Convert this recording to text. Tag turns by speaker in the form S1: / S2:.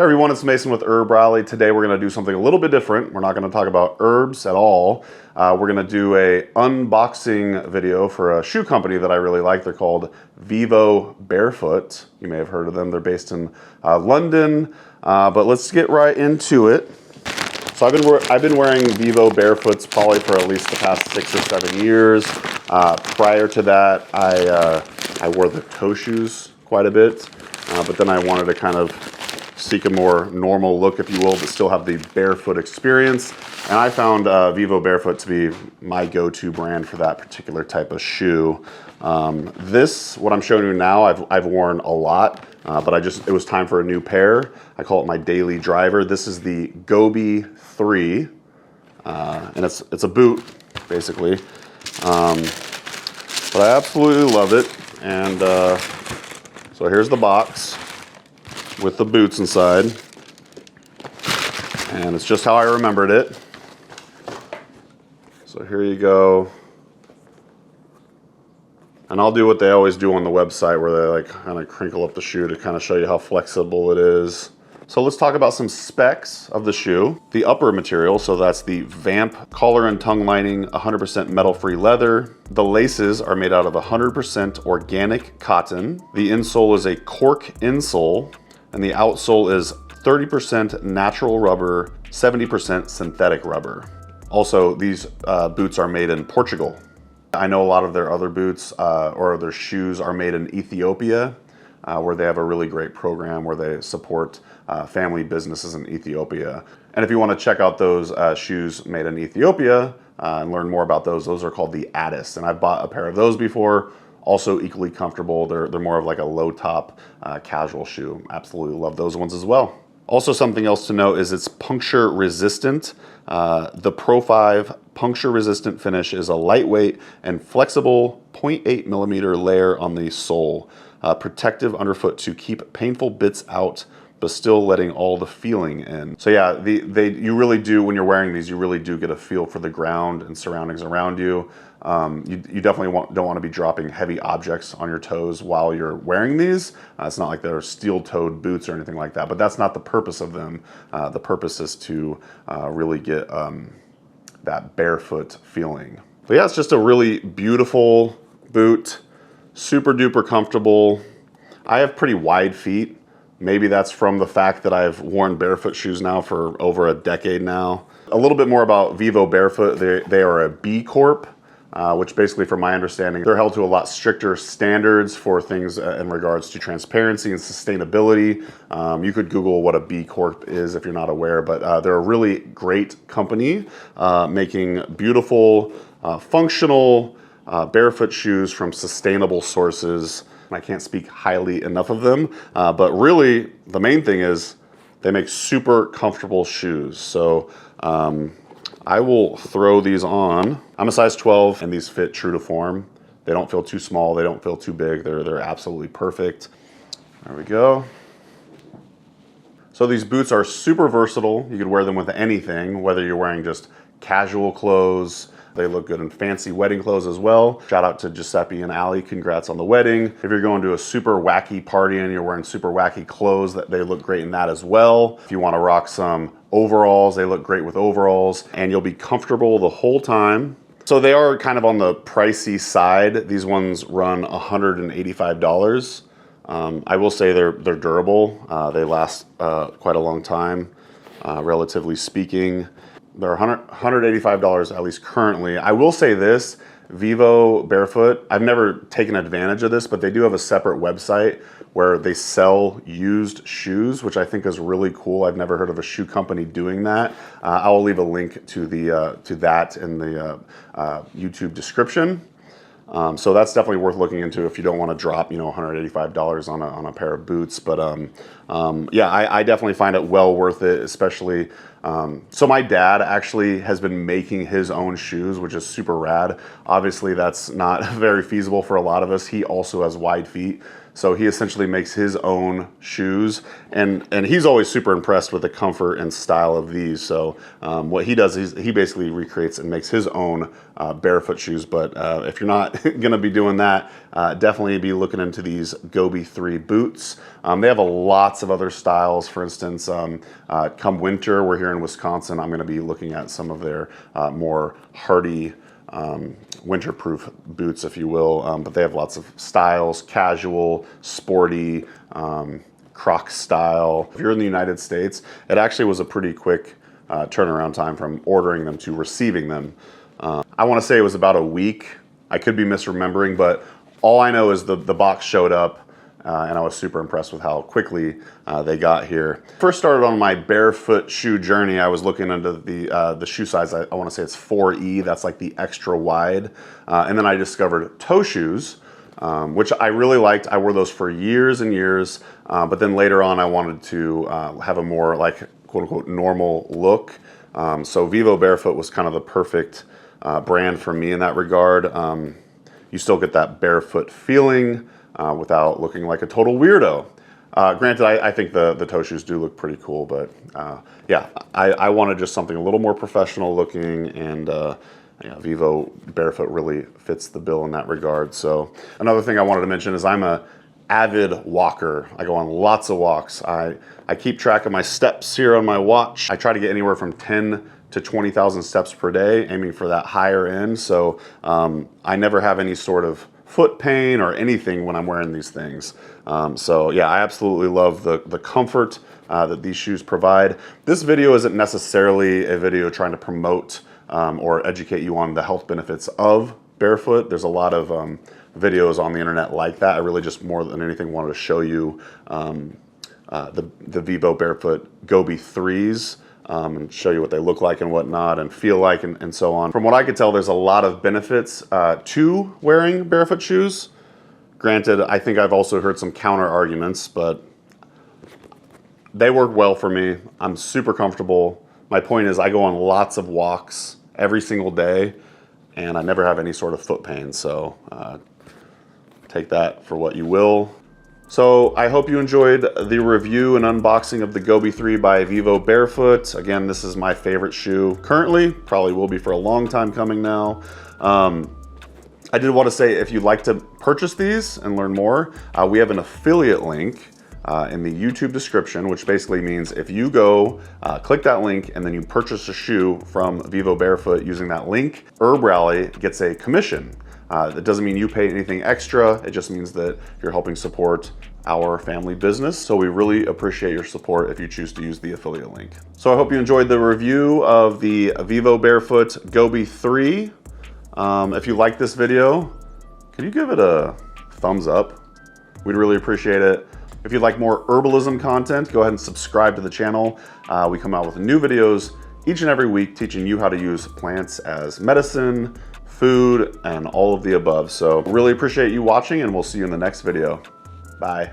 S1: Hey everyone, it's Mason with HerbRally. Today we're going to do something a little bit different. We're not going to talk about herbs at all. We're going to do a unboxing video for a shoe company that I really like. They're called VIVOBAREFOOT. You may have heard of them. They're based in London, but let's get right into it. So I've been wearing VIVOBAREFOOTs probably for at least the past 6 or 7 years. Prior to that, I wore the toe shoes quite a bit, but then I wanted to kind of seek a more normal look, if you will, but still have the barefoot experience. And I found VIVOBAREFOOT to be my go-to brand for that particular type of shoe. What I'm showing you now, I've worn a lot, but it was time for a new pair. I call it my daily driver. This is the Gobi III, and it's a boot, basically. But I absolutely love it. And so here's the box with the boots inside, and it's just how I remembered it. So here you go, and I'll do what they always do on the website where they like kind of crinkle up the shoe to kind of show you how flexible it is. So let's talk about some specs of the shoe. The upper material, so that's the Vamp collar and tongue lining, 100% metal-free leather. The laces are made out of 100% organic cotton. The insole is a cork insole, and the outsole is 30% natural rubber, 70% synthetic rubber. Also, these boots are made in Portugal. I know a lot of their other boots or their shoes are made in Ethiopia, where they have a really great program where they support family businesses in Ethiopia. And if you want to check out those shoes made in Ethiopia and learn more about those are called the Addis. And I've bought a pair of those before. Also equally comfortable. They're more of like a low top casual shoe. Absolutely love those ones as well. Also, something else to note is it's puncture resistant. The Pro 5 puncture resistant finish is a lightweight and flexible 0.8 millimeter layer on the sole. Protective underfoot to keep painful bits out, but still letting all the feeling in. So yeah, you really do, when you're wearing these, you really do get a feel for the ground and surroundings around you. You definitely don't want to be dropping heavy objects on your toes while you're wearing these. It's not like they're steel-toed boots or anything like that, but that's not the purpose of them. The purpose is to really get that barefoot feeling. But yeah, it's just a really beautiful boot, super duper comfortable. I have pretty wide feet. Maybe that's from the fact that I've worn barefoot shoes now for over a decade now. A little bit more about VIVOBAREFOOT. They are a B Corp. Which basically, from my understanding, they're held to a lot stricter standards for things in regards to transparency and sustainability. You could Google what a B Corp is if you're not aware, but they're a really great company making beautiful, functional barefoot shoes from sustainable sources. I can't speak highly enough of them, but really the main thing is they make super comfortable shoes. So I will throw these on. I'm a size 12 and these fit true to form. They don't feel too small, they don't feel too big. They're absolutely perfect. There we go. So these boots are super versatile. You could wear them with anything, whether you're wearing just casual clothes. They look good in fancy wedding clothes as well. Shout out to Giuseppe and Allie, congrats on the wedding. If you're going to a super wacky party and you're wearing super wacky clothes, they look great in that as well. If you want to rock some overalls, they look great with overalls, and you'll be comfortable the whole time. So they are kind of on the pricey side. These ones run $185. I will say they're durable. They last quite a long time, relatively speaking. They're $185 at least currently. I will say this, VIVOBAREFOOT, I've never taken advantage of this, but they do have a separate website where they sell used shoes, which I think is really cool. I've never heard of a shoe company doing that. I'll leave a link to that in the YouTube description. So that's definitely worth looking into if you don't want to drop, $185 on a pair of boots. But yeah, I definitely find it well worth it, especially. So my dad actually has been making his own shoes, which is super rad. Obviously, that's not very feasible for a lot of us. He also has wide feet, So he essentially makes his own shoes, and he's always super impressed with the comfort and style of these. So what he does is he basically recreates and makes his own barefoot shoes. But if you're not gonna be doing that, definitely be looking into these Gobi III boots. They have lots of other styles. For instance, come winter, we're here in Wisconsin, I'm gonna be looking at some of their more hardy winterproof boots, if you will, but they have lots of styles: casual, sporty, Croc style. If you're in the United States, it actually was a pretty quick turnaround time from ordering them to receiving them. I want to say it was about a week. I could be misremembering, but all I know is the box showed up, and I was super impressed with how quickly they got here. First started on my barefoot shoe journey, I was looking into the shoe size. I want to say it's 4E, that's like the extra wide. And then I discovered toe shoes, which I really liked. I wore those for years and years, but then later on I wanted to have a more like quote unquote normal look. So VIVOBAREFOOT was kind of the perfect brand for me in that regard. You still get that barefoot feeling without looking like a total weirdo. Granted, I think the toe shoes do look pretty cool, but yeah, I wanted just something a little more professional looking, and yeah, VIVOBAREFOOT really fits the bill in that regard. So another thing I wanted to mention is I'm a avid walker. I go on lots of walks. I keep track of my steps here on my watch. I try to get anywhere from 10 to 20,000 steps per day, aiming for that higher end. So I never have any sort of foot pain or anything when I'm wearing these things. So yeah, I absolutely love the comfort that these shoes provide. This video isn't necessarily a video trying to promote or educate you on the health benefits of barefoot. There's a lot of videos on the internet like that. I really just more than anything wanted to show you the VIVOBAREFOOT Gobi IIIs, and show you what they look like and whatnot and feel like and so on. From what I could tell, there's a lot of benefits to wearing barefoot shoes. Granted, I think I've also heard some counter arguments, but they work well for me. I'm super comfortable. My point is I go on lots of walks every single day, and I never have any sort of foot pain. So take that for what you will. So I hope you enjoyed the review and unboxing of the Gobi III by VIVOBAREFOOT. Again, this is my favorite shoe currently, probably will be for a long time coming now. I did want to say, if you'd like to purchase these and learn more, we have an affiliate link in the YouTube description, which basically means if you go click that link and then you purchase a shoe from VIVOBAREFOOT using that link, HerbRally gets a commission. That doesn't mean you pay anything extra. It just means that you're helping support our family business. So we really appreciate your support if you choose to use the affiliate link. So I hope you enjoyed the review of the VIVOBAREFOOT Gobi III. If you like this video, can you give it a thumbs up? We'd really appreciate it. If you'd like more herbalism content, go ahead and subscribe to the channel. We come out with new videos each and every week teaching you how to use plants as medicine, food, and all of the above. So really appreciate you watching, and we'll see you in the next video. Bye.